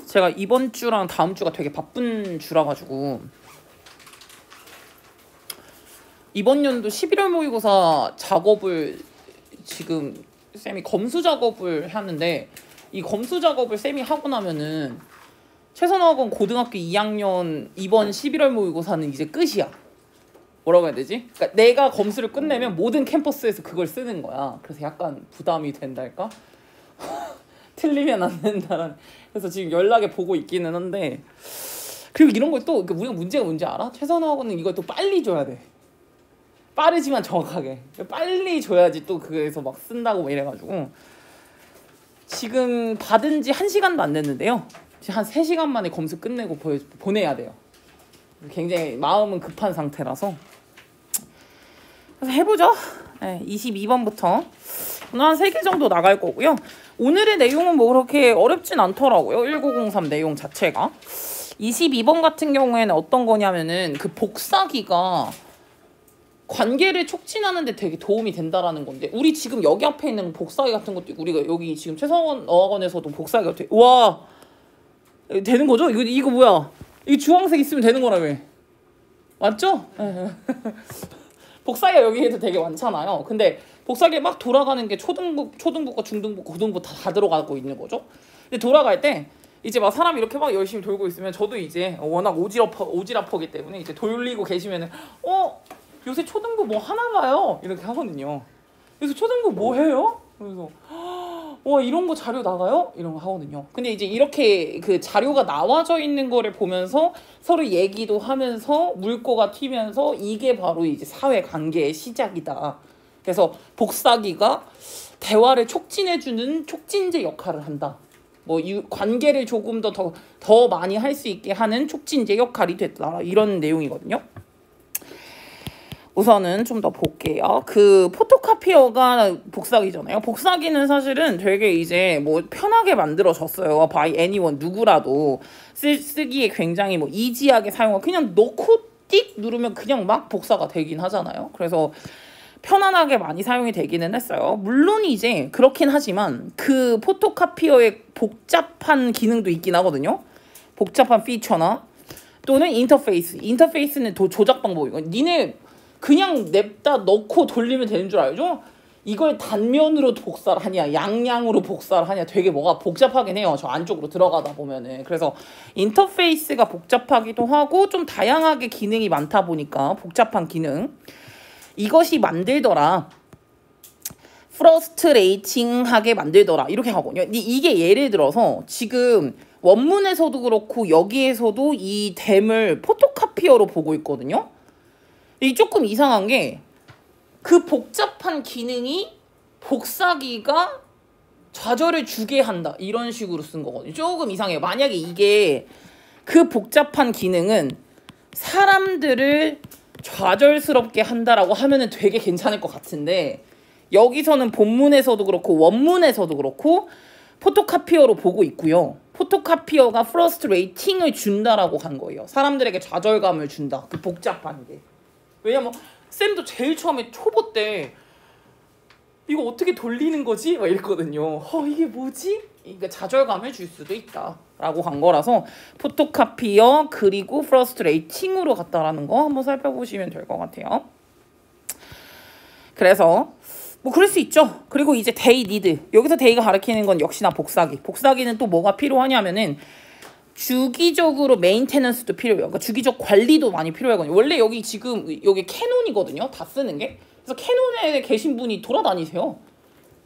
제가 이번 주랑 다음 주가 되게 바쁜 주라 가지고 이번 연도 11월 모의고사 작업을 지금 쌤이 검수 작업을 하는데, 이 검수 작업을 쌤이 하고 나면은 최선학원 고등학교 2학년 이번 11월 모의고사는 이제 끝이야. 뭐라고 해야 되지? 그러니까 내가 검수를 끝내면 모든 캠퍼스에서 그걸 쓰는 거야. 그래서 약간 부담이 된달까? 틀리면 안 된다라는. 그래서 지금 연락에 보고 있기는 한데, 그리고 이런 걸 또 우리가 문제가 뭔지 알아? 최선학원은 이걸 또 빨리 줘야 돼. 빠르지만 정확하게 빨리 줘야지 또 그거에서 막 쓴다고 막 이래가지고 지금 받은 지 1시간도 안 됐는데요. 지금 한 3시간 만에 검수 끝내고 보내야 돼요. 굉장히 마음은 급한 상태라서. 그래서 해보죠. 네, 22번부터 오늘 한 3개 정도 나갈 거고요. 오늘의 내용은 뭐 그렇게 어렵진 않더라고요. 1903 내용 자체가. 22번 같은 경우에는 어떤 거냐면은 그 복사기가 관계를 촉진하는 데 되게 도움이 된다라는 건데, 우리 지금 여기 앞에 있는 복사기 같은 것도 있고, 우리가 여기 지금 최성원 어학원에서도 복사기가 와 되는 거죠? 이거 뭐야? 이거 주황색 있으면 되는 거라며. 맞죠? 복사기가 여기에도 되게 많잖아요. 근데 복사기 막 돌아가는 게 초등부과 중등부과 고등부 다 들어가고 있는 거죠. 근데 돌아갈 때 이제 막 사람이 이렇게 막 열심히 돌고 있으면, 저도 이제 워낙 오지랖퍼기 때문에 이제 돌리고 계시면은 요새 초등부 뭐 하나 봐요 이렇게 하거든요. 그래서 초등부 뭐 해요? 그래서 와 이런 거 자료 나가요? 이런 거 하거든요. 근데 이제 이렇게 그 자료가 나와져 있는 거를 보면서 서로 얘기도 하면서 물꼬가 튀면서 이게 바로 이제 사회관계의 시작이다. 그래서 복사기가 대화를 촉진해주는 촉진제 역할을 한다. 뭐 이 관계를 조금 더 많이 할 수 있게 하는 촉진제 역할이 됐다. 이런 내용이거든요. 우선은 좀 더 볼게요. 그 포토카피어가 복사기잖아요. 복사기는 사실은 되게 이제 뭐 편하게 만들어졌어요. by anyone, 누구라도 쓰기에 굉장히 뭐 이지하게 사용하고, 그냥 넣고 띡 누르면 그냥 막 복사가 되긴 하잖아요. 그래서 편안하게 많이 사용이 되기는 했어요. 물론 이제 그렇긴 하지만 그 포토카피어의 복잡한 기능도 있긴 하거든요. 복잡한 피처나 또는 인터페이스는 조작 방법이고, 니네 그냥 냅다 넣고 돌리면 되는 줄 알죠? 이걸 단면으로 복사를 하냐 양양으로 복사를 하냐 되게 뭐가 복잡하긴 해요. 저 안쪽으로 들어가다 보면은. 그래서 인터페이스가 복잡하기도 하고 좀 다양하게 기능이 많다 보니까 복잡한 기능, 이것이 만들더라, 프러스트레이팅하게 만들더라 이렇게 하거든요. 이게 예를 들어서 지금 원문에서도 그렇고 여기에서도 이 댐을 포토카피어로 보고 있거든요. 이 조금 이상한 게, 그 복잡한 기능이 복사기가 좌절을 주게 한다 이런 식으로 쓴 거거든요. 조금 이상해요. 만약에 이게 그 복잡한 기능은 사람들을 좌절스럽게 한다라고 하면은 되게 괜찮을 것 같은데, 여기서는 본문에서도 그렇고 원문에서도 그렇고 포토카피어로 보고 있고요. 포토카피어가 프러스트레이팅을 준다라고 한 거예요. 사람들에게 좌절감을 준다. 그 복잡한 게. 왜냐면 쌤도 제일 처음에 초보 때 이거 어떻게 돌리는 거지? 막 이랬거든요. 이게 뭐지? 이게 좌절감을 줄 수도 있다 라고 한 거라서 포토카피어 그리고 프러스트레이팅으로 갔다라는 거 한번 살펴보시면 될 것 같아요. 그래서 뭐 그럴 수 있죠. 그리고 이제 they need, 여기서 they가 가리키는 건 역시나 복사기는 또 뭐가 필요하냐면은 주기적으로 메인테넌스도 필요해요. 그러니까 주기적 관리도 많이 필요하거든요. 원래 여기 지금 여기 캐논이거든요. 다 쓰는 게. 그래서 캐논에 계신 분이 돌아다니세요.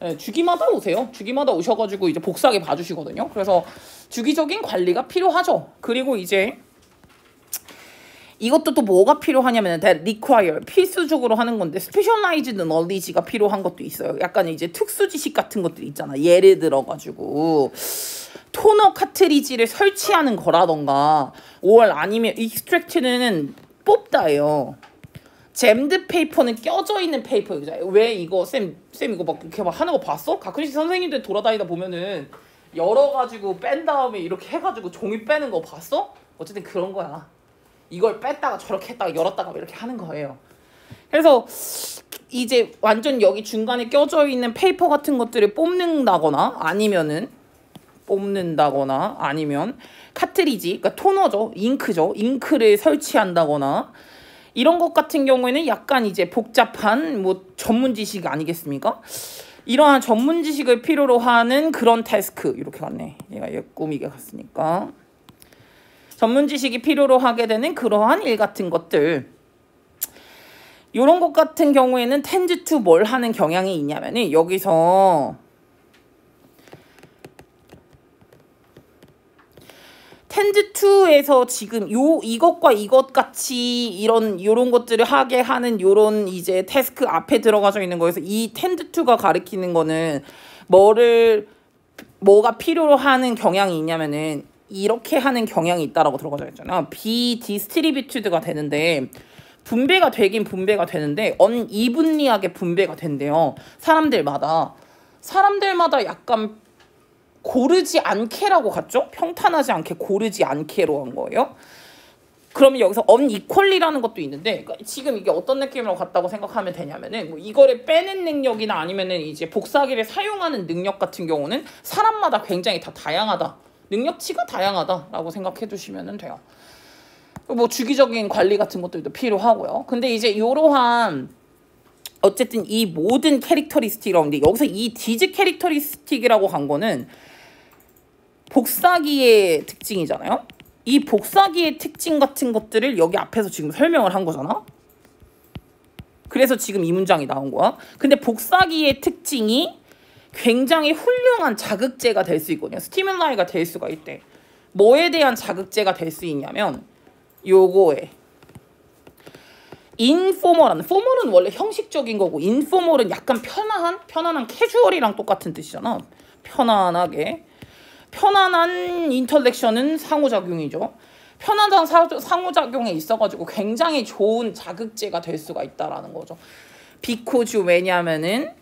네, 주기마다 오세요. 주기마다 오셔가지고 이제 복사기 봐주시거든요. 그래서 주기적인 관리가 필요하죠. 그리고 이제 이것도 또 뭐가 필요하냐면 that require, 필수적으로 하는 건데 specialized knowledge가 필요한 것도 있어요. 약간 이제 특수 지식 같은 것들 있잖아. 예를 들어가지고 토너 카트리지를 설치하는 거라던가, 아니면 익스트랙트는 뽑다예요. 잼드 페이퍼는 껴져 있는 페이퍼. 왜 이거 쌤 이거 막 이렇게 막 하는 거 봤어? 가끔씩 선생님들 돌아다니다 보면은 열어가지고 뺀 다음에 이렇게 해가지고 종이 빼는 거 봤어? 어쨌든 그런 거야. 이걸 뺐다가 저렇게 했다가 열었다가 이렇게 하는 거예요. 그래서 이제 완전 여기 중간에 껴져 있는 페이퍼 같은 것들을 뽑는다거나, 아니면은 뽑는다거나 아니면 카트리지, 그러니까 토너죠. 잉크죠. 잉크를 설치한다거나 이런 것 같은 경우에는 약간 이제 복잡한 뭐 전문 지식 아니겠습니까? 이러한 전문 지식을 필요로 하는 그런 태스크. 이렇게 갔네. 얘가 꾸미게 갔으니까. 전문 지식이 필요로 하게 되는 그러한 일 같은 것들. 이런 것 같은 경우에는 tend to 뭘 하는 경향이 있냐면은 여기서 tend to에서 지금 이것과 이것 같이 요런 것들을 하게 하는 요런 이제 태스크 앞에 들어가져 있는 거에서 이 tend to가 가리키는 거는 뭐가 필요로 하는 경향이 있냐면은 이렇게 하는 경향이 있다라고 들어가져 있잖아요. be distributed가 되는데 분배가 되긴 분배가 되는데 unevenly하게 분배가 된대요. 사람들마다 약간 고르지 않게라고 갔죠? 평탄하지 않게 고르지 않게로 한 거예요. 그러면 여기서 unequally라는 것도 있는데 그러니까 지금 이게 어떤 느낌으로 갔다고 생각하면 되냐면은 뭐 이거를 빼는 능력이나 아니면은 이제 복사기를 사용하는 능력 같은 경우는 사람마다 굉장히 다 다양하다. 능력치가 다양하다라고 생각해 두시면 돼요. 뭐 주기적인 관리 같은 것들도 필요하고요. 근데 이제 이러한 어쨌든 이 모든 캐릭터리스틱이라고 하는데 여기서 이 디즈 캐릭터리스틱이라고 한 거는 복사기의 특징이잖아요. 이 복사기의 특징 같은 것들을 여기 앞에서 지금 설명을 한 거잖아. 그래서 지금 이 문장이 나온 거야. 근데 복사기의 특징이 굉장히 훌륭한 자극제가 될 수 있거든요. 스티뮬라이가 될 수가 있대. 뭐에 대한 자극제가 될 수 있냐면 요거에 포멀은 원래 형식적인 거고 인포멀은 약간 편안한 캐주얼이랑 똑같은 뜻이잖아. 편안한 인터랙션은 상호작용이죠. 편안한 상호작용에 있어가지고 굉장히 좋은 자극제가 될 수가 있다라는 거죠. because 왜냐면은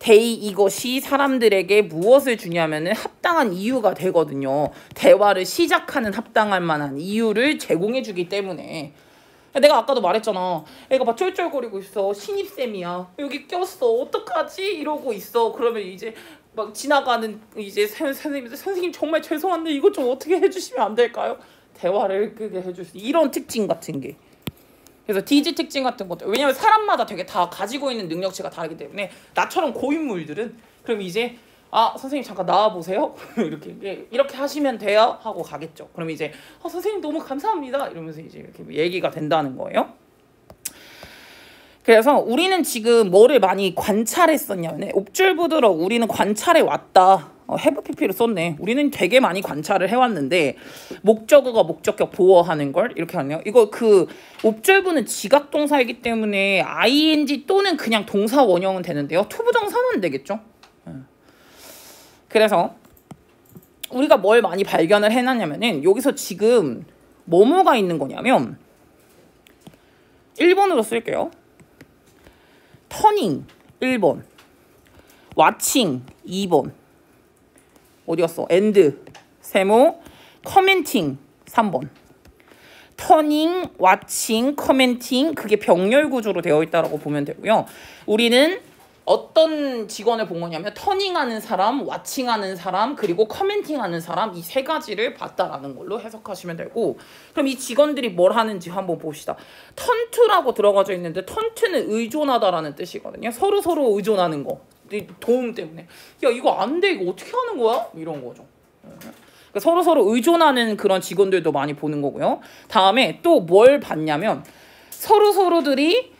이것이 사람들에게 무엇을 주냐면은 합당한 이유가 되거든요. 대화를 시작하는 합당할 만한 이유를 제공해 주기 때문에. 내가 아까도 말했잖아. 애가 막 쫄쫄거리고 있어. 신입쌤이야. 여기 꼈어. 어떡하지? 이러고 있어. 그러면 이제 막 지나가는 이제 선생님 정말 죄송한데 이것 좀 어떻게 해주시면 안 될까요? 대화를 끄게 해줄 수 이런 특징 같은 게. 그래서 디지 특징 같은 것들. 왜냐면 사람마다 되게 다 가지고 있는 능력치가 다르기 때문에 나처럼 고인물들은 그럼 이제 선생님 잠깐 나와보세요. 이렇게 하시면 돼요 하고 가겠죠. 그럼 이제 선생님 너무 감사합니다 이러면서 이제 이렇게 얘기가 된다는 거예요. 그래서 우리는 지금 뭐를 많이 관찰했었냐면 옵줄부드로 우리는 관찰해 왔다. have pp를 썼네. 우리는 되게 많이 관찰을 해왔는데 목적어가 목적격 보어하는 걸 이렇게 하네요. 이거 옵줄부는 지각동사이기 때문에 ing 또는 그냥 동사 원형은 되는데요. 투부정사는 안 되겠죠. 그래서 우리가 뭘 많이 발견을 해놨냐면은 여기서 지금 뭐뭐가 있는 거냐면 1번으로 쓸게요. 터닝 1번, 왓칭 2번, 어디 갔어? 엔드 세모, 커멘팅 3번. 터닝, 왓칭, 커멘팅 그게 병렬 구조로 되어 있다고 보면 되고요. 우리는 어떤 직원을 본 거냐면 터닝하는 사람, 왓칭하는 사람, 그리고 커멘팅하는 사람 이 세 가지를 봤다라는 걸로 해석하시면 되고 그럼 이 직원들이 뭘 하는지 한번 봅시다. 턴투라고 들어가져 있는데 턴투는 의존하다라는 뜻이거든요. 서로 의존하는 거. 도움 때문에. 야 이거 안 돼. 이거 어떻게 하는 거야? 이런 거죠. 그러니까 서로 의존하는 그런 직원들도 많이 보는 거고요. 다음에 또 뭘 봤냐면 서로들이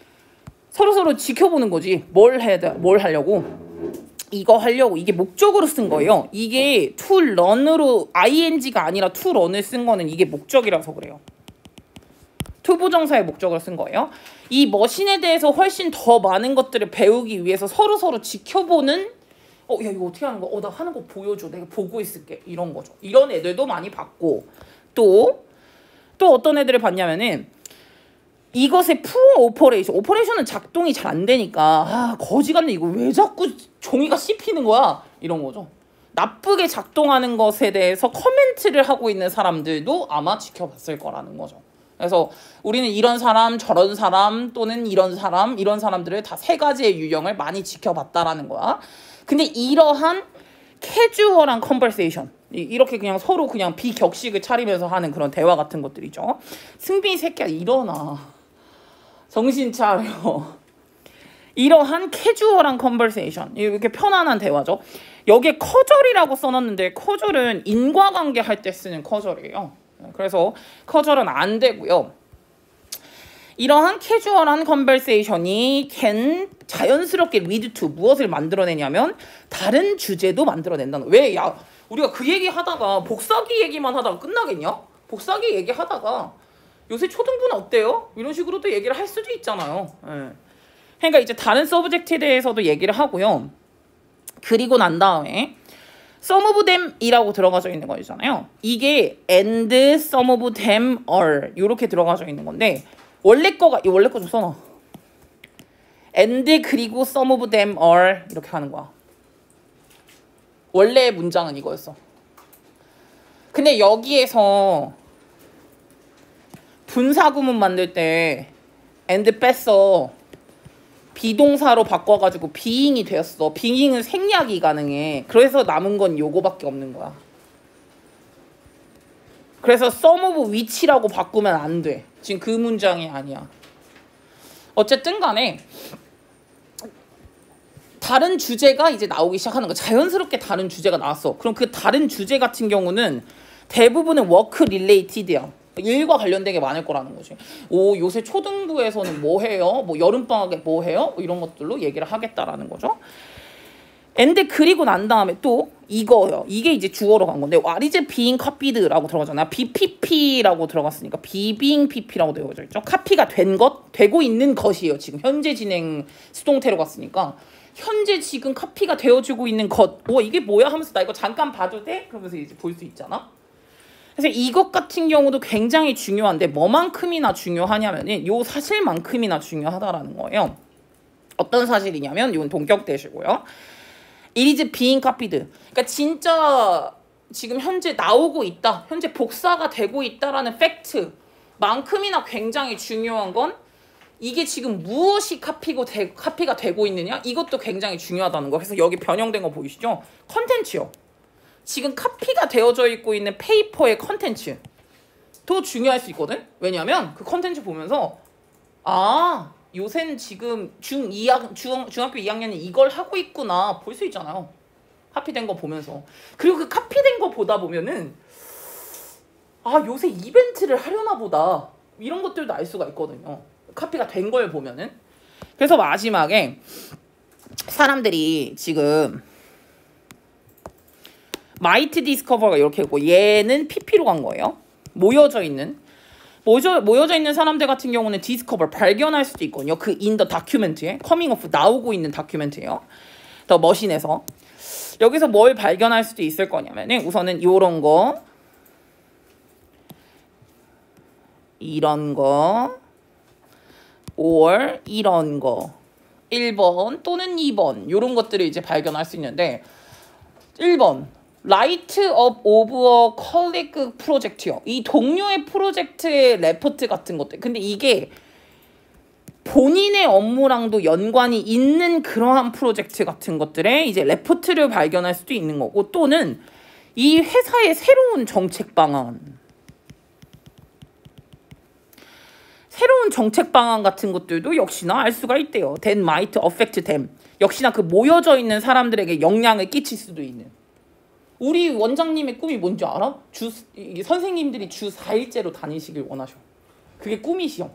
서로 지켜보는 거지. 뭘 하려고? 이거 하려고. 이게 목적으로 쓴 거예요. 이게 to run으로 ing가 아니라 to run을 쓴 거는 이게 목적이라서 그래요. 투부정사의 목적으로 쓴 거예요. 이 머신에 대해서 훨씬 더 많은 것들을 배우기 위해서 서로 지켜보는 야 이거 어떻게 하는 거야? 나 하는 거 보여줘. 내가 보고 있을게. 이런 거죠. 이런 애들도 많이 봤고 또 어떤 애들을 봤냐면은 이것의 오퍼레이션은 작동이 잘 안 되니까 거지 같네 이거 왜 자꾸 종이가 씹히는 거야 이런 거죠. 나쁘게 작동하는 것에 대해서 커멘트를 하고 있는 사람들도 아마 지켜봤을 거라는 거죠. 그래서 우리는 이런 사람 저런 사람 또는 이런 사람들을 다 세 가지의 유형을 많이 지켜봤다라는 거야. 근데 이러한 캐주얼한 컨버세이션 이렇게 그냥 서로 그냥 비격식을 차리면서 하는 그런 대화 같은 것들이죠. 승빈이 새끼야 일어나. 정신 차려. 이러한 캐주얼한 컨버세이션, 이렇게 편안한 대화죠. 여기에 커절이라고 써놨는데 커절은 인과관계 할 때 쓰는 커절이에요. 그래서 커절은 안 되고요. 이러한 캐주얼한 컨버세이션이 can 자연스럽게 lead to 무엇을 만들어내냐면 다른 주제도 만들어낸다는. 왜? 야, 우리가 그 얘기 하다가 복사기 얘기만 하다가 끝나겠냐? 복사기 얘기하다가 요새 초등부는 어때요? 이런 식으로도 얘기를 할 수도 있잖아요. 예. 그러니까 이제 다른 서브젝트에 대해서도 얘기를 하고요. 그리고 난 다음에 some of them이라고 들어가져 있는 거 있잖아요. 이게 and some of them are 이렇게 들어가져 있는 건데 원래 거 좀 써놔. and 그리고 some of them are 이렇게 하는 거야. 원래 문장은 이거였어. 근데 여기에서 분사구문 만들 때 and 뺐어. 비동사로 바꿔가지고 being이 되었어. being은 생략이 가능해. 그래서 남은 건 요거밖에 없는 거야. 그래서 some of which라고 바꾸면 안 돼. 지금 그 문장이 아니야. 어쨌든 간에 다른 주제가 이제 나오기 시작하는 거야. 자연스럽게 다른 주제가 나왔어. 그럼 그 다른 주제 같은 경우는 대부분은 work related야. 일과 관련된 게 많을 거라는 거지. 오, 요새 초등부에서는 뭐 해요? 뭐 여름방학에 뭐 해요? 뭐 이런 것들로 얘기를 하겠다라는 거죠. and 그리고 난 다음에 또 이거요. 이게 이제 주어로 간 건데 what is being copied라고 들어가잖아. BPP라고 들어갔으니까 being PP라고 되어져 있죠. 카피가 된 것, 되고 있는 것이에요. 지금 현재 진행 수동태로 갔으니까 현재 지금 카피가 되어지고 있는 것. 오, 이게 뭐야? 하면서 나 이거 잠깐 봐도 돼? 그러면서 이제 볼 수 있잖아. 그래서 이것 같은 경우도 굉장히 중요한데 뭐만큼이나 중요하냐면은 요 사실만큼이나 중요하다라는 거예요. 어떤 사실이냐면 이건 동격되시고요. It is being copied. 그러니까 진짜 지금 현재 나오고 있다. 현재 복사가 되고 있다라는 팩트만큼이나 굉장히 중요한 건 이게 지금 무엇이 카피가 되고 있느냐? 이것도 굉장히 중요하다는 거. 그래서 여기 변형된 거 보이시죠? 컨텐츠요. 지금 카피가 되어져 있고 있는 페이퍼의 컨텐츠 더 중요할 수 있거든? 왜냐면 그 컨텐츠 보면서 아, 요새는 지금 중학교 2학년이 이걸 하고 있구나 볼 수 있잖아요. 카피된 거 보면서. 그리고 그 카피된 거 보다 보면은 아, 요새 이벤트를 하려나 보다 이런 것들도 알 수가 있거든요. 카피가 된 걸 보면은. 그래서 마지막에 사람들이 지금 might discover가 이렇게 있고 얘는 PP로 간 거예요. 모여져 있는 사람들 같은 경우는 discover 발견할 수도 있거든요. 그 in the document에 coming of 나오고 있는 다큐멘트예요. 더 머신에서 여기서 뭘 발견할 수도 있을 거냐면은 우선은 요런 거 이런 거 or 이런 거 1번 또는 2번 요런 것들을 이제 발견할 수 있는데 1번 Write up of a colleague 프로젝트요. 이 동료의 프로젝트의 레포트 같은 것들. 근데 이게 본인의 업무랑도 연관이 있는 그러한 프로젝트 같은 것들에 이제 레포트를 발견할 수도 있는 거고 또는 이 회사의 새로운 정책 방안. 새로운 정책 방안 같은 것들도 역시나 알 수가 있대요. That might affect them. 역시나 그 모여져 있는 사람들에게 영향을 끼칠 수도 있는. 우리 원장님의 꿈이 뭔지 알아? 선생님들이 주 4일째로 다니시길 원하셔. 그게 꿈이시여.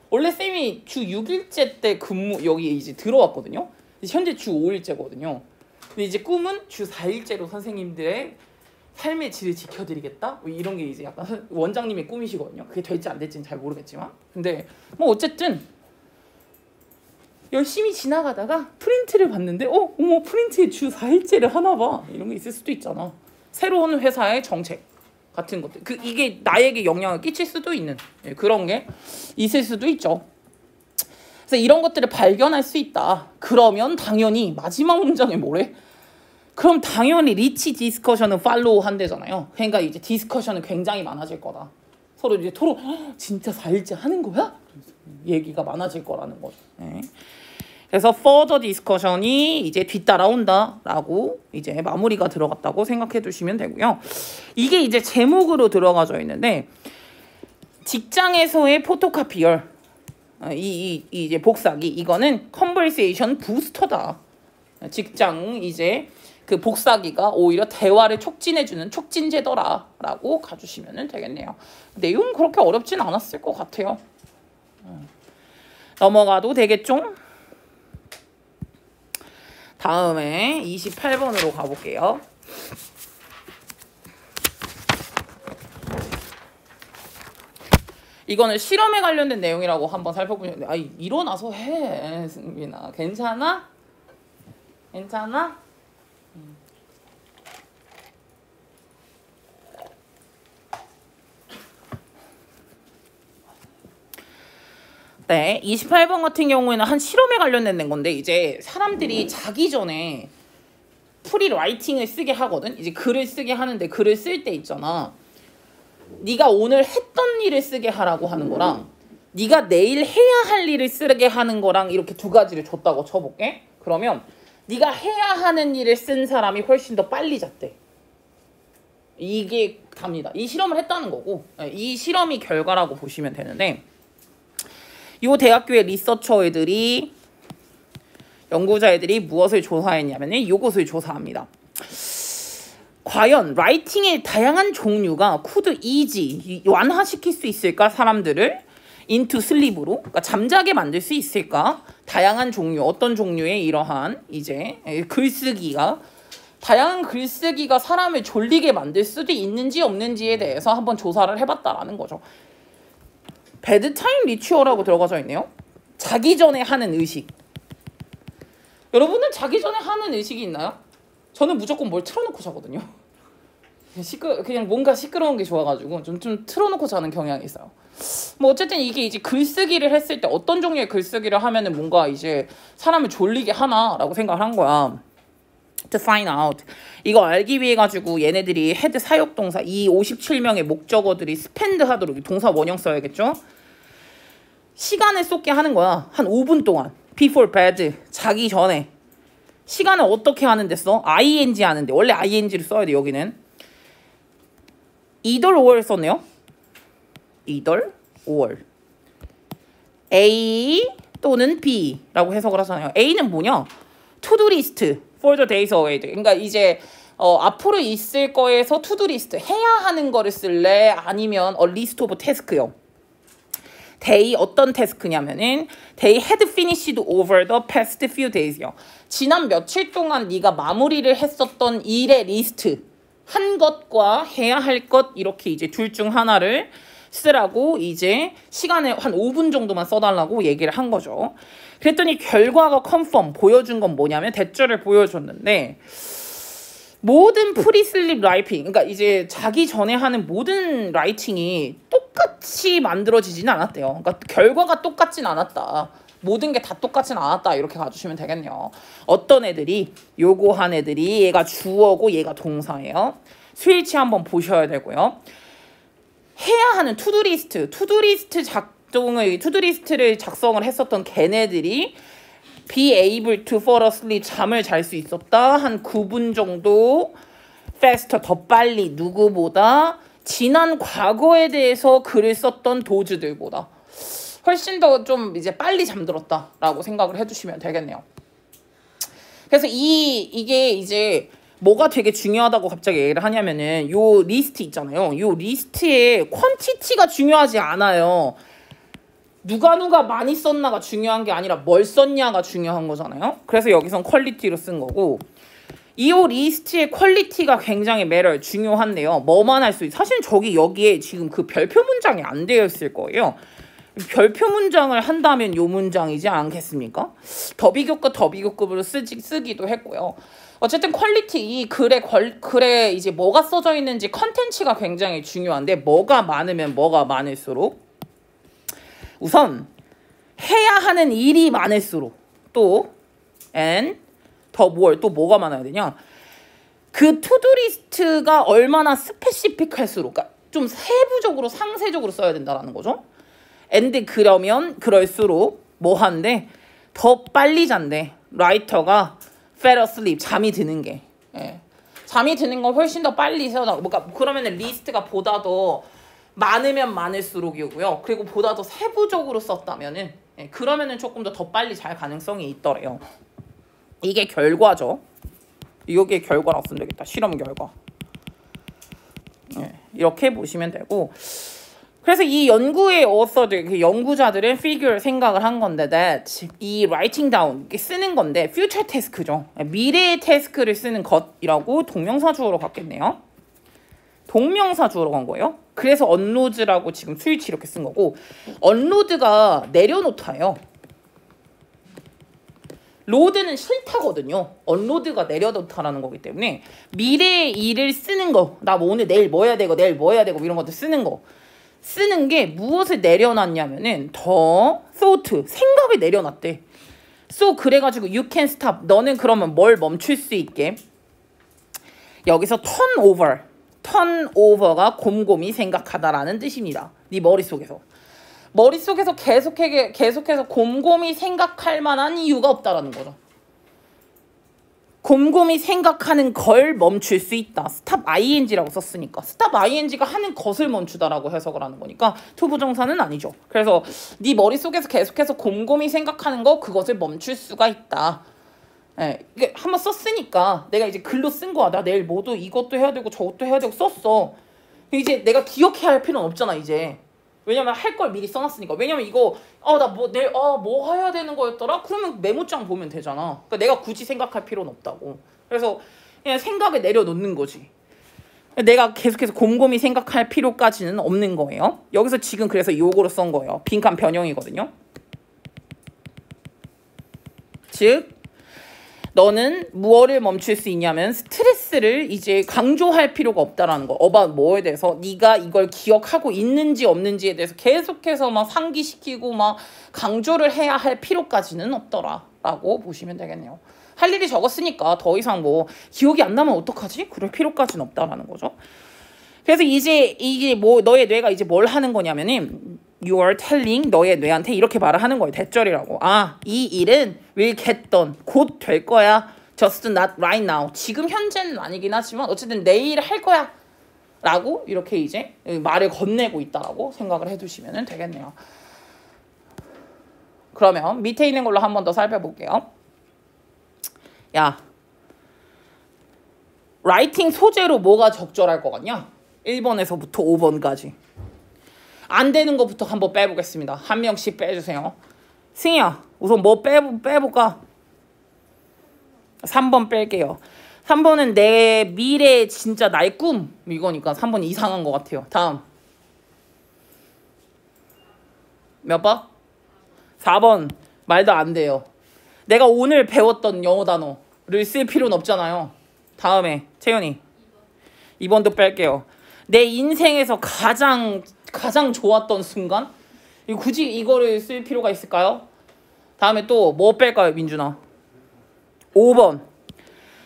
원래 쌤이 주 6일째 때 여기 이제 들어왔거든요. 현재 주 5일째거든요. 근데 이제 꿈은 주 4일째로 선생님들의 삶의 질을 지켜드리겠다? 뭐 이런 게 이제 약간 원장님의 꿈이시거든요. 그게 될지 안 될지는 잘 모르겠지만. 근데 뭐 어쨌든 열심히 지나가다가 프린트를 봤는데 어머 프린트에 주 4일째를 하나 봐. 이런 게 있을 수도 있잖아. 새로운 회사의 정책 같은 것들. 이게 나에게 영향을 끼칠 수도 있는 그런 게 있을 수도 있죠. 그래서 이런 것들을 발견할 수 있다. 그러면 당연히 마지막 문장에 뭐래? 그럼 당연히 리치 디스커션은 팔로우 한대잖아요. 그러니까 이제 디스커션은 굉장히 많아질 거다. 서로 이제 진짜 4일째 하는 거야? 얘기가 많아질 거라는 거죠. 네. 그래서 further discussion이 이제 뒤따라온다라고 이제 마무리가 들어갔다고 생각해 두시면 되고요. 이게 이제 제목으로 들어가져 있는데 직장에서의 포토카피열 이제 복사기 이거는 컨버세이션 부스터다. 직장 이제 그 복사기가 오히려 대화를 촉진해주는 촉진제더라라고 가주시면 되겠네요. 내용 그렇게 어렵진 않았을 것 같아요. 넘어가도 되겠죠? 다음에 28번으로 가볼게요. 이거는 실험에 관련된 내용이라고 한번 살펴보는데 일어나서 해 승빈아. 괜찮아? 괜찮아? 네, 28번 같은 경우에는 한 실험에 관련된 건데 이제 사람들이 자기 전에 프리 라이팅을 쓰게 하거든. 이제 글을 쓰게 하는데 글을 쓸 때 있잖아. 네가 오늘 했던 일을 쓰게 하라고 하는 거랑 네가 내일 해야 할 일을 쓰게 하는 거랑 이렇게 두 가지를 줬다고 쳐볼게. 그러면 네가 해야 하는 일을 쓴 사람이 훨씬 더 빨리 잤대. 이게 답니다. 이 실험을 했다는 거고 이 실험이 결과라고 보시면 되는데 이 대학교의 리서처애들이 연구자애들이 무엇을 조사했냐면 이것을 조사합니다. 과연 라이팅의 다양한 종류가 could easy 완화시킬 수 있을까? 사람들을 into sleep으로 그러니까 잠자게 만들 수 있을까? 다양한 종류 어떤 종류의 이러한 이제 글쓰기가 다양한 글쓰기가 사람을 졸리게 만들 수도 있는지 없는지에 대해서 한번 조사를 해봤다라는 거죠. 베드타임 리추얼이라고 들어가져 있네요. 자기 전에 하는 의식. 여러분은 자기 전에 하는 의식이 있나요? 저는 무조건 뭘 틀어놓고 자거든요. 그냥 뭔가 시끄러운 게 좋아가지고 좀 틀어놓고 자는 경향이 있어요. 뭐 어쨌든 이게 이제 글쓰기를 했을 때 어떤 종류의 글쓰기를 하면은 뭔가 이제 사람을 졸리게 하나라고 생각을 한 거야. To find out. 이거 알기 위해 가지고 얘네들이 헤드 사역동사 이 57명의 목적어들이 스펜드 하도록 동사 원형 써야겠죠? 시간을 쏟게 하는 거야. 한 5분 동안. Before bed. 자기 전에. 시간을 어떻게 하는데 써? ing 하는데. 원래 ing를 써야 돼 여기는. either or 썼네요. either or. A 또는 B라고 해석을 하잖아요. A는 뭐냐? To-do list for the days ahead. 그러니까 이제 앞으로 있을 거에서 to-do list 해야 하는 거를 쓸래? 아니면 a list of task요. day 어떤 태스크냐면은 they had finished over the past few days요. 지난 며칠 동안 네가 마무리를 했었던 일의 리스트 한 것과 해야 할 것 이렇게 이제 둘 중 하나를 쓰라고 이제 시간을 한 5분 정도만 써달라고 얘기를 한 거죠. 그랬더니 결과가 컨펌 보여준 건 뭐냐면 대절을 보여줬는데 모든 프리슬립 라이팅 그러니까 이제 자기 전에 하는 모든 라이팅이 똑같이 만들어지지는 않았대요. 그러니까 결과가 똑같진 않았다. 모든 게 다 똑같진 않았다. 이렇게 가주시면 되겠네요. 어떤 애들이 요거 한 애들이 얘가 주어고 얘가 동사예요. 스위치 한번 보셔야 되고요. 해야 하는 투두리스트를 작성을 했었던 걔네들이 be able to fall asleep 잠을 잘 수 있었다. 한 9분 정도 faster 더 빨리 누구보다 지난 과거에 대해서 글을 썼던 도주들보다 훨씬 더 좀 이제 빨리 잠들었다라고 생각을 해주시면 되겠네요. 그래서 이게 이제 뭐가 되게 중요하다고 갑자기 얘기를 하냐면은 요 리스트 있잖아요. 요 리스트의 퀀티티가 중요하지 않아요. 누가 많이 썼나가 중요한 게 아니라 뭘 썼냐가 중요한 거잖아요. 그래서 여기선 퀄리티로 쓴 거고 이 리스트의 퀄리티가 굉장히 중요한데요. 뭐만 할 수 있어요. 사실 여기에 지금 그 별표 문장이 안 되어 있을 거예요. 별표 문장을 한다면 요 문장이지 않겠습니까? 더비교급으로 쓰기도 했고요. 어쨌든 퀄리티 이 글에 이제 뭐가 써져 있는지 컨텐츠가 굉장히 중요한데 뭐가 많으면 뭐가 많을수록 우선 해야 하는 일이 많을수록 또 또 뭐가 많아야 되냐? 그 투두리스트가 얼마나 스페시픽할수록 그러니까 좀 세부적으로 상세적으로 써야 된다라는 거죠. 그러면 그럴수록 뭐 한데 더 빨리 잔대. 라이터가 fell asleep, 잠이 드는 게. 예. 잠이 드는 건 훨씬 더 빨리 새어나고, 그러니까 그러면은 리스트가 보다 더 많으면 많을수록이고요. 그리고 보다 더 세부적으로 썼다면은, 예, 그러면은 조금 더 빨리 잘 가능성이 있더래요. 이게 결과죠. 이게 결과라고 쓰면 되겠다. 실험 결과. 예, 이렇게 보시면 되고, 그래서 이 연구의 author들, 그 연구자들은 figure 생각을 한 건데, that 이 writing down 쓰는 건데 future task죠. 미래의 태스크를 쓰는 것이라고 동명사주어로 갔겠네요. 동명사주어로 간 거예요. 그래서 unload라고 지금 스위치 이렇게 쓴 거고, unload가 내려놓다예요. 로드는 싫다거든요. 언로드가 내려놓다라는 거기 때문에 미래의 일을 쓰는 거, 나 뭐 오늘 내일 뭐 해야 되고 내일 뭐 해야 되고 이런 것들 쓰는 거, 쓰는 게 무엇을 내려놨냐면은 더 thought, 생각을 내려놨대. So 그래가지고 you can stop, 너는 그러면 뭘 멈출 수 있게, 여기서 turnover가 곰곰이 생각하다라는 뜻입니다. 네 머릿속에서 계속해서 곰곰이 생각할 만한 이유가 없다라는 거죠. 곰곰이 생각하는 걸 멈출 수 있다. stop ing라고 썼으니까 stop ing가 하는 것을 멈추다라고 해석을 하는 거니까 투부정사는 아니죠. 그래서 네 머릿속에서 계속해서 곰곰이 생각하는 거, 그것을 멈출 수가 있다. 예, 이게 한번 썼으니까 내가 이제 글로 쓴 거야. 나 내일 뭐도 이것도 해야 되고 저것도 해야 되고 썼어. 이제 내가 기억해야 할 필요는 없잖아 이제. 왜냐면 할 걸 미리 써놨으니까. 왜냐면 이거 나 뭐 내일 뭐 해야 되는 거였더라? 그러면 메모장 보면 되잖아. 그러니까 내가 굳이 생각할 필요는 없다고. 그래서 그냥 생각에 내려놓는 거지. 내가 계속해서 곰곰이 생각할 필요까지는 없는 거예요. 여기서 지금 그래서 요거로 쓴 거예요. 빈칸 변형이거든요. 즉 너는 무엇을 멈출 수 있냐면 스트레스를 이제 강조할 필요가 없다라는 거. 뭐에 대해서 네가 이걸 기억하고 있는지 없는지에 대해서 계속해서 막 상기시키고 막 강조를 해야 할 필요까지는 없더라라고 보시면 되겠네요. 할 일이 적었으니까 더 이상 뭐 기억이 안 나면 어떡하지? 그럴 필요까지는 없다라는 거죠. 그래서 이제 이게 뭐 너의 뇌가 이제 뭘 하는 거냐면은 you are telling, 너의 뇌한테 이렇게 말을 하는 거예요. 대절이라고. 이 일은 will get done, 곧 될 거야. just not right now, 지금 현재는 아니긴 하지만 어쨌든 내일 할 거야 라고 이렇게 이제 말을 건네고 있다라고 생각을 해두시면 되겠네요. 그러면 밑에 있는 걸로 한 번 더 살펴볼게요. 야, 라이팅 소재로 뭐가 적절할 것 같냐? 1번에서부터 5번까지 안 되는 것부터 한번 빼보겠습니다. 한 명씩 빼주세요. 승희야, 우선 뭐 빼볼까? 3번 뺄게요. 3번은 내 미래 진짜 나의 꿈 이거니까 3번 이상한 것 같아요. 다음 몇 번? 4번 말도 안 돼요. 내가 오늘 배웠던 영어 단어를 쓸 필요는 없잖아요. 다음에 채연이 2번도 뺄게요. 내 인생에서 가장 좋았던 순간? 굳이 이거를 쓸 필요가 있을까요? 다음에 또 뭐 뺄까요, 민준아? 5번.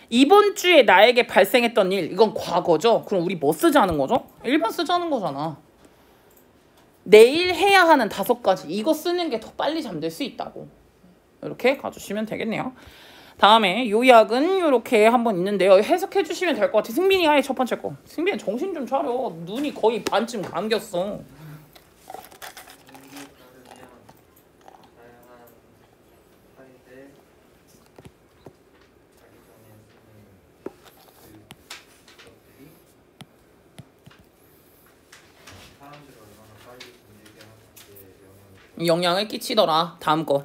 이번 주에 나에게 발생했던 일. 이건 과거죠? 그럼 우리 뭐 쓰자는 거죠? 1번 쓰자는 거잖아. 내일 해야 하는 5가지. 이거 쓰는 게 더 빨리 잠들 수 있다고. 이렇게 가주시면 되겠네요. 다음에 요약은 이렇게 한번 있는데요. 해석해 주시면 될 것 같아요. 승빈이 아예 첫 번째 거. 승빈이 정신 좀 차려. 눈이 거의 반쯤 감겼어. 영향을 끼치더라. 다음 거.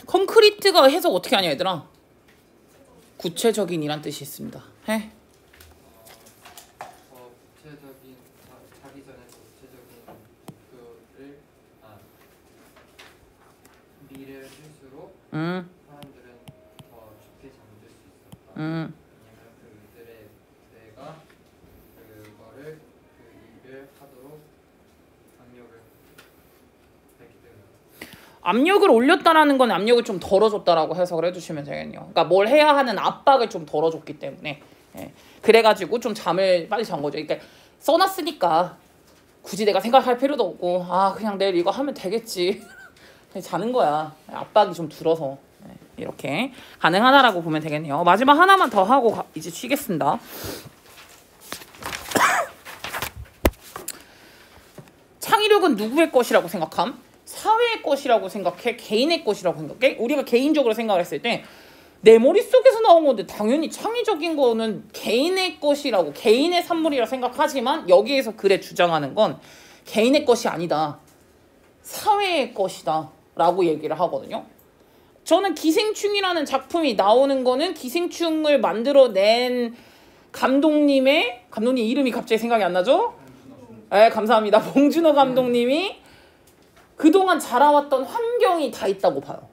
콘크리트가 해석 어떻게 하냐 얘들아? 구체적인 이란 뜻이 있습니다. 해? 구체적인 자기 전에 구체적인 목표를 미래를 쓸수록 사람들은 더 쉽게 잠들 수 있었다. 왜냐면 그들의 뇌가 그거를 그 일을 하도록 압력을 했기 때문에. 압력을 올렸다라는 건 압력을 좀 덜어줬다라고 해석을 해주시면 되겠네요. 그러니까 뭘 해야 하는 압박을 좀 덜어줬기 때문에. 예. 그래가지고 좀 잠을 빨리 잔 거죠. 그러니까 써놨으니까 굳이 내가 생각할 필요도 없고 그냥 내일 이거 하면 되겠지. 그냥 자는 거야. 압박이 좀 들어서. 이렇게 가능하다라고 보면 되겠네요. 마지막 하나만 더 하고 이제 쉬겠습니다. 창의력은 누구의 것이라고 생각함? 사회의 것이라고 생각해? 개인의 것이라고 생각해? 우리가 개인적으로 생각을 했을 때 내 머릿속에서 나온 건데 당연히 창의적인 거는 개인의 것이라고, 개인의 산물이라 생각하지만 여기에서 글에 주장하는 건 개인의 것이 아니다. 사회의 것이다 라고 얘기를 하거든요. 저는 기생충이라는 작품이 나오는 거는 기생충을 만들어낸 감독님 이름이 갑자기 생각이 안 나죠? 네, 감사합니다. 봉준호 감독님이 그동안 자라왔던 환경이 다 있다고 봐요.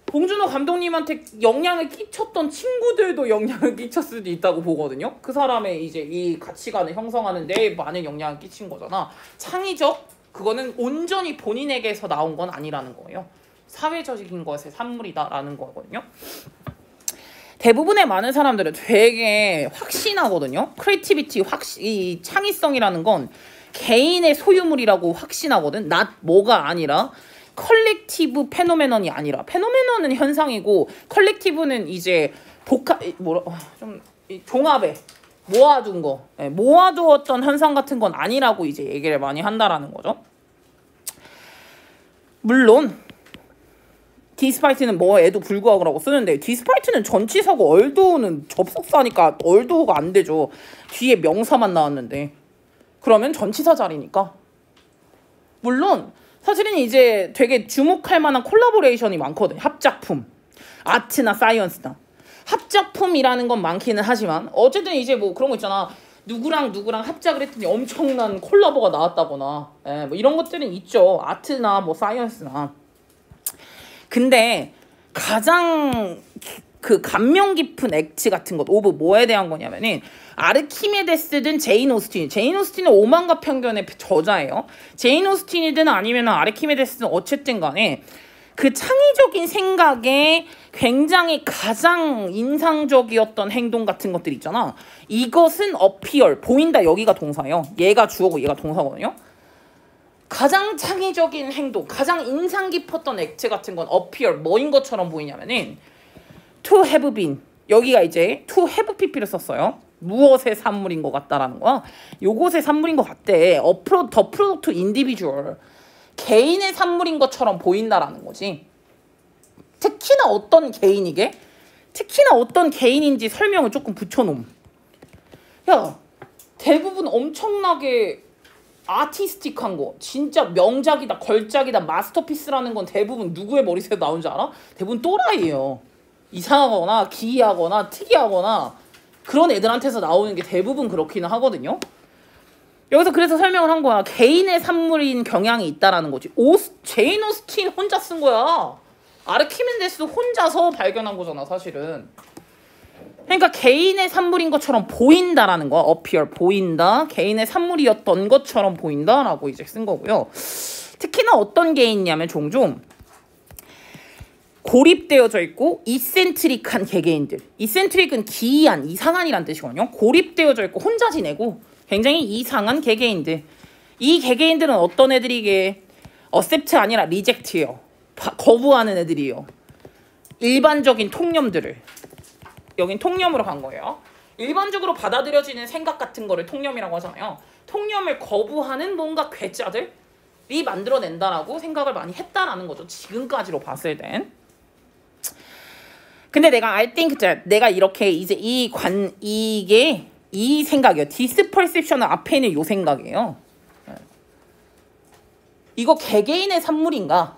봉준호 감독님한테 영향을 끼쳤던 친구들도 영향을 끼쳤을 수도 있다고 보거든요. 그 사람의 이제 이 가치관을 형성하는 데 많은 영향을 끼친 거잖아. 창의적? 그거는 온전히 본인에게서 나온 건 아니라는 거예요. 사회적인 것의 산물이다라는 거거든요. 대부분의 많은 사람들은 되게 확신하거든요. 크리에이티비티, 이 창의성이라는 건 개인의 소유물이라고 확신하거든. 뭐가 아니라 컬렉티브 페노메넌이 아니라, 페노메넌은 현상이고 컬렉티브는 이제 종합에 모아둔 거, 모아두었던 현상 같은 건 아니라고 이제 얘기를 많이 한다라는 거죠. 물론 디스파이트는 뭐에도 불구하고라고 쓰는데, 디스파이트는 전치사고 얼도는 접속사니까 얼도가 안 되죠. 뒤에 명사만 나왔는데. 그러면 전치사 자리니까. 물론 사실은 이제 되게 주목할 만한 콜라보레이션이 많거든. 합작품, 아트나 사이언스나. 합작품이라는 건 많기는 하지만 어쨌든 이제 뭐 그런 거 있잖아. 누구랑 합작을 했더니 엄청난 콜라보가 나왔다거나 뭐 이런 것들은 있죠. 아트나 뭐 사이언스나. 근데 가장 그 감명 깊은 액트 같은 것, 오브 뭐에 대한 거냐면은 아르키메데스든 제인 오스틴은 오만과 편견의 저자예요. 제인 오스틴이든 아니면 아르키메데스든 어쨌든 간에 그 창의적인 생각에 굉장히 가장 인상적이었던 행동 같은 것들 있잖아. 이것은 appear, 보인다. 여기가 동사예요. 얘가 주어고 얘가 동사거든요. 가장 창의적인 행동, 가장 인상 깊었던 액트 같은 건 appear, 뭐인 것처럼 보이냐면은 to have been, 여기가 이제 to have pp를 썼어요. 무엇의 산물인 것 같다라는 거야. 요것의 산물인 것 같대. the product individual, 개인의 산물인 것처럼 보인다라는 거지. 특히나 어떤 개인이게? 특히나 어떤 개인인지 설명을 조금 붙여놓음. 야, 대부분 엄청나게 아티스틱한 거, 진짜 명작이다, 걸작이다, 마스터피스라는 건 대부분 누구의 머릿속에 나온 줄 알아? 대부분 또라이예요. 이상하거나 기이하거나 특이하거나 그런 애들한테서 나오는 게 대부분 그렇기는 하거든요. 여기서 그래서 설명을 한 거야. 개인의 산물인 경향이 있다라는 거지. 제인 오스틴 혼자 쓴 거야. 아르키메데스 혼자서 발견한 거잖아, 사실은. 그러니까 개인의 산물인 것처럼 보인다라는 거야. appear, 보인다. 개인의 산물이었던 것처럼 보인다라고 이제 쓴 거고요. 특히나 어떤 개인이냐면 종종 고립되어져 있고 이센트릭한 개개인들. 이센트릭은 기이한, 이상한이란 뜻이거든요. 고립되어져 있고 혼자 지내고 굉장히 이상한 개개인들. 이 개개인들은 어떤 애들이게? accept 아니라 reject예요. 거부하는 애들이에요. 일반적인 통념들을. 여긴 통념으로 간 거예요. 일반적으로 받아들여지는 생각 같은 거를 통념이라고 하잖아요. 통념을 거부하는 뭔가 괴짜들이 만들어낸다라고 생각을 많이 했다라는 거죠. 지금까지로 봤을 땐. 근데 내가 I think that 내가 이렇게 이제 이게 이 생각이에요. 디스퍼셉션은 앞에 있는 요 생각이에요. 이거 개개인의 산물인가?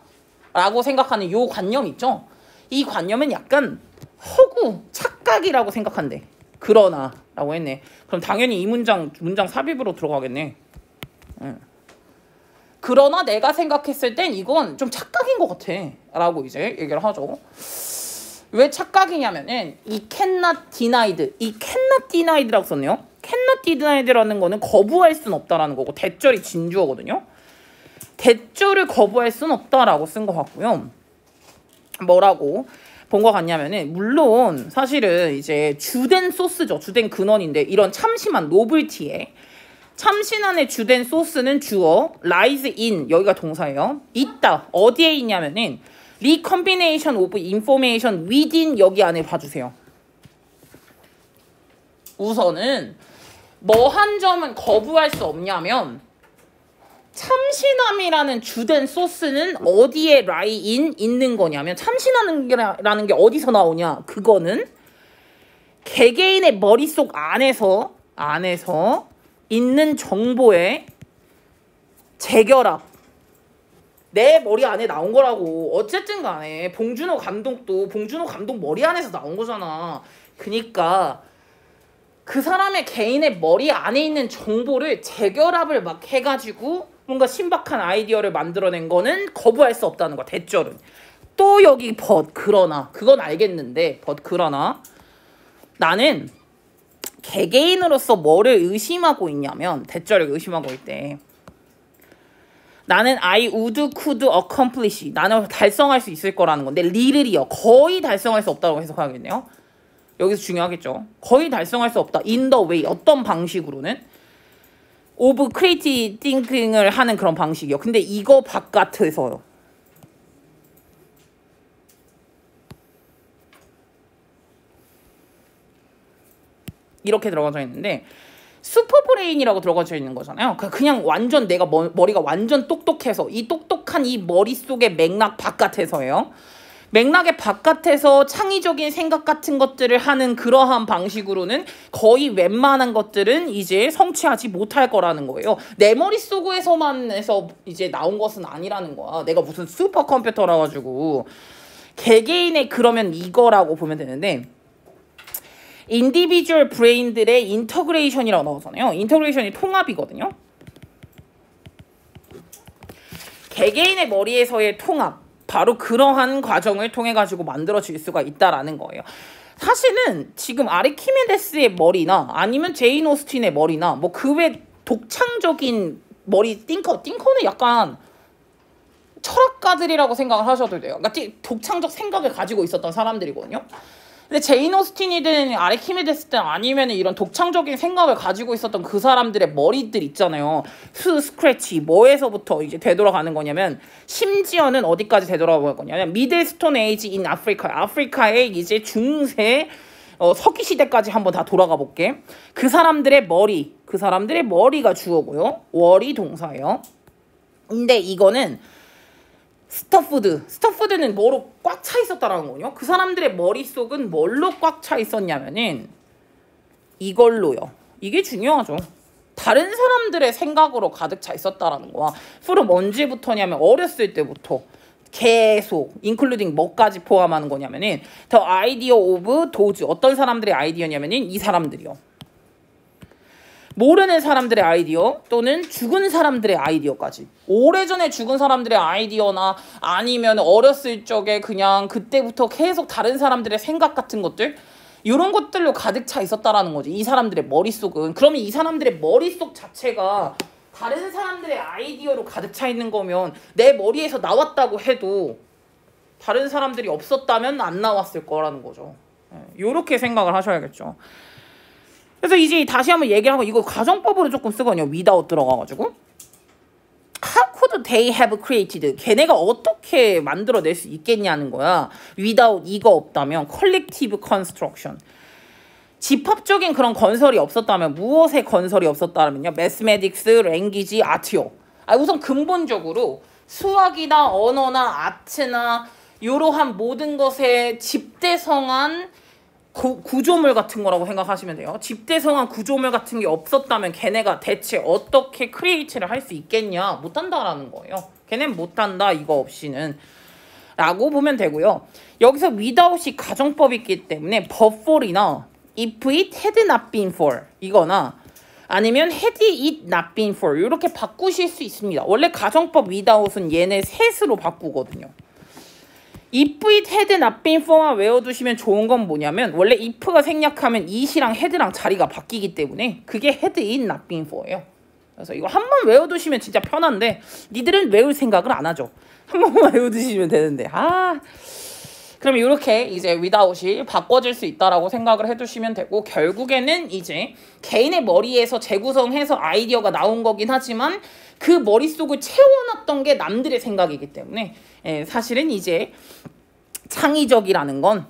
라고 생각하는 요 관념 있죠? 이 관념은 약간 허구, 착각이라고 생각한대. 그러나 라고 했네. 그럼 당연히 이 문장 삽입으로 들어가겠네. 그러나 내가 생각했을 땐 이건 좀 착각인 것 같아 라고 이제 얘기를 하죠. 왜 착각이냐면은 이 cannot denied, 이 cannot denied라고 썼네요. cannot denied라는 거는 거부할 수는 없다라는 거고, 대절이 진주어거든요. 대절을 거부할 수는 없다라고 쓴 것 같고요. 뭐라고? 본 것 같냐면은 물론 사실은 이제 주된 소스죠. 주된 근원인데 이런 참신한 노블티에 참신한의 주된 소스는 주어 lies in 여기가 동사예요. 있다. 어디에 있냐면은 recombination of information within 여기 안에 봐주세요. 우선은 뭐 한 점은 거부할 수 없냐면 참신함이라는 주된 소스는 어디에 lie in 있는 거냐면 참신함이라는 게 어디서 나오냐 그거는 개개인의 머릿속 안에서 있는 정보의 재결합 내 머리 안에 나온 거라고. 어쨌든 간에 봉준호 감독 머리 안에서 나온 거잖아. 그니까 그 사람의 개인의 머리 안에 있는 정보를 재결합을 막 해가지고 뭔가 신박한 아이디어를 만들어낸 거는 거부할 수 없다는 거야. 대절은. 또 여기 그러나 그건 알겠는데 그러나 나는 개개인으로서 뭐를 의심하고 있냐면 대절을 의심하고 있대. 나는 I would, could accomplish 나는 달성할 수 있을 거라는 건데 리를이요. 거의 달성할 수 없다고 해석하겠네요. 여기서 중요하겠죠. 거의 달성할 수 없다. In the way 어떤 방식으로는 of creative thinking을 하는 그런 방식이요. 근데 이거 바깥에서요. 이렇게 들어가져 있는데 슈퍼브레인이라고 들어가져 있는 거잖아요. 그냥 완전 내가 머리가 완전 똑똑해서 이 똑똑한 이 머릿속의 맥락 바깥에서예요. 맥락의 바깥에서 창의적인 생각 같은 것들을 하는 그러한 방식으로는 거의 웬만한 것들은 이제 성취하지 못할 거라는 거예요. 내 머릿속에서만 해서 이제 나온 것은 아니라는 거야. 내가 무슨 슈퍼컴퓨터라 가지고 개개인의 그러면 이거라고 보면 되는데 인디비주얼 브레인들의 인터그레이션이라고 나오잖아요. 인터그레이션이 통합이거든요. 개개인의 머리에서의 통합 바로 그러한 과정을 통해 가지고 만들어질 수가 있다라는 거예요. 사실은 지금 아르키메데스의 머리나 아니면 제인 오스틴의 머리나 뭐 그 외 독창적인 머리 띵커는 약간 철학가들이라고 생각을 하셔도 돼요. 그러니까 독창적 생각을 가지고 있었던 사람들이거든요. 근데 제인 오스틴이든 아르키메데스든 아니면 이런 독창적인 생각을 가지고 있었던 그 사람들의 머리들 있잖아요. 스크래치 뭐에서부터 이제 되돌아가는 거냐면 심지어는 어디까지 되돌아갈 거냐면 미들스톤 에이지 인 아프리카의 이제 중세 석기 시대까지 한번 다 돌아가 볼게. 그 사람들의 머리가 주어고요. 월이 동사예요. 근데 이거는 스터푸드는 뭐로 꽉 차 있었다라는 거군요. 그 사람들의 머릿속은 뭘로 꽉 차 있었냐면은 이걸로요. 이게 중요하죠. 다른 사람들의 생각으로 가득 차 있었다라는 거야. 프롬 언제부터냐면 어렸을 때부터 계속 인클루딩 뭐까지 포함하는 거냐면은 The idea of those 어떤 사람들의 아이디어냐면은 이 사람들이요. 모르는 사람들의 아이디어 또는 죽은 사람들의 아이디어까지. 오래전에 죽은 사람들의 아이디어나 아니면 어렸을 적에 그냥 그때부터 계속 다른 사람들의 생각 같은 것들 이런 것들로 가득 차 있었다라는 거지. 이 사람들의 머릿속은. 그러면 이 사람들의 머릿속 자체가 다른 사람들의 아이디어로 가득 차 있는 거면 내 머리에서 나왔다고 해도 다른 사람들이 없었다면 안 나왔을 거라는 거죠. 이렇게 생각을 하셔야겠죠. 그래서 이제 다시 한번 얘기를 하고 이거 가정법으로 조금 쓰거든요. without 들어가가지고. How could they have created? 걔네가 어떻게 만들어낼 수 있겠냐는 거야. without 이거 없다면 collective construction. 집합적인 그런 건설이 없었다면 무엇의 건설이 없었다면요. mathematics, language, art요. 우선 근본적으로 수학이나 언어나 아트나 이러한 모든 것의 집대성한 구조물 같은 거라고 생각하시면 돼요. 집대성한 구조물 같은 게 없었다면 걔네가 대체 어떻게 크리에이트를 할 수 있겠냐? 못한다라는 거예요. 걔네는 못한다 이거 없이는 라고 보면 되고요. 여기서 without이 가정법이기 때문에 but for이나 if it had not been for 이거나 아니면 had it not been for 이렇게 바꾸실 수 있습니다. 원래 가정법 without은 얘네 셋으로 바꾸거든요. if it had not been for만 외워두시면 좋은 건 뭐냐면 원래 if가 생략하면 it이랑 had랑 자리가 바뀌기 때문에 그게 had it not been for예요. 그래서 이거 한 번 외워두시면 진짜 편한데 니들은 외울 생각을 안 하죠. 한 번만 외워두시면 되는데 그럼 이렇게 이제 without이 바꿔질 수 있다라고 생각을 해두시면 되고, 결국에는 이제 개인의 머리에서 재구성해서 아이디어가 나온 거긴 하지만 그 머릿속을 채워놨던 게 남들의 생각이기 때문에 사실은 이제 창의적이라는 건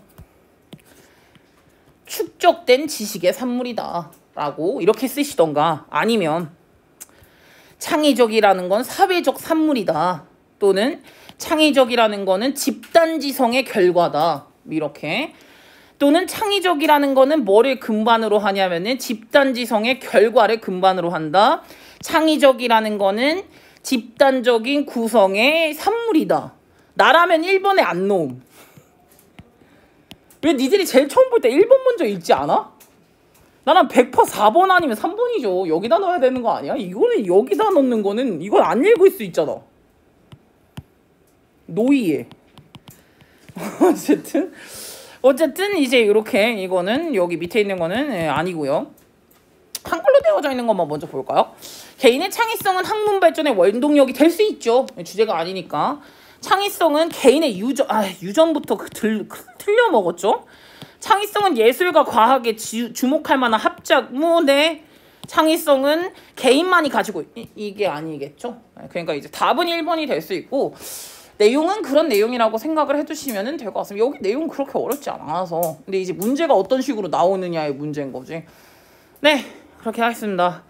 축적된 지식의 산물이다 라고 이렇게 쓰시던가, 아니면 창의적이라는 건 사회적 산물이다, 또는 창의적이라는 거는 집단지성의 결과다, 이렇게. 또는 창의적이라는 거는 뭐를 근반으로 하냐면은 집단지성의 결과를 근반으로 한다. 창의적이라는 거는 집단적인 구성의 산물이다. 나라면 1번에 안 넣음. 왜 니들이 제일 처음 볼 때 1번 먼저 읽지 않아? 나는 100% 4번 아니면 3번이죠. 여기다 넣어야 되는 거 아니야? 이거는 여기다 넣는 거는 이건 안 읽을 수 있잖아. 노이에. 어쨌든 이제 이렇게, 이거는 여기 밑에 있는 거는 아니고요. 한글로 되어져 있는 것만 먼저 볼까요? 개인의 창의성은 학문 발전의 원동력이 될 수 있죠. 주제가 아니니까. 창의성은 개인의 유전부터 틀려 먹었죠. 창의성은 예술과 과학에 주목할 만한 합작문의 창의성은 개인만이 가지고 이게 아니겠죠. 그러니까 이제 답은 1번이 될 수 있고, 내용은 그런 내용이라고 생각을 해두시면 될 것 같습니다. 여기 내용 그렇게 어렵지 않아서. 근데 이제 문제가 어떤 식으로 나오느냐의 문제인 거지. 네, 그렇게 하겠습니다.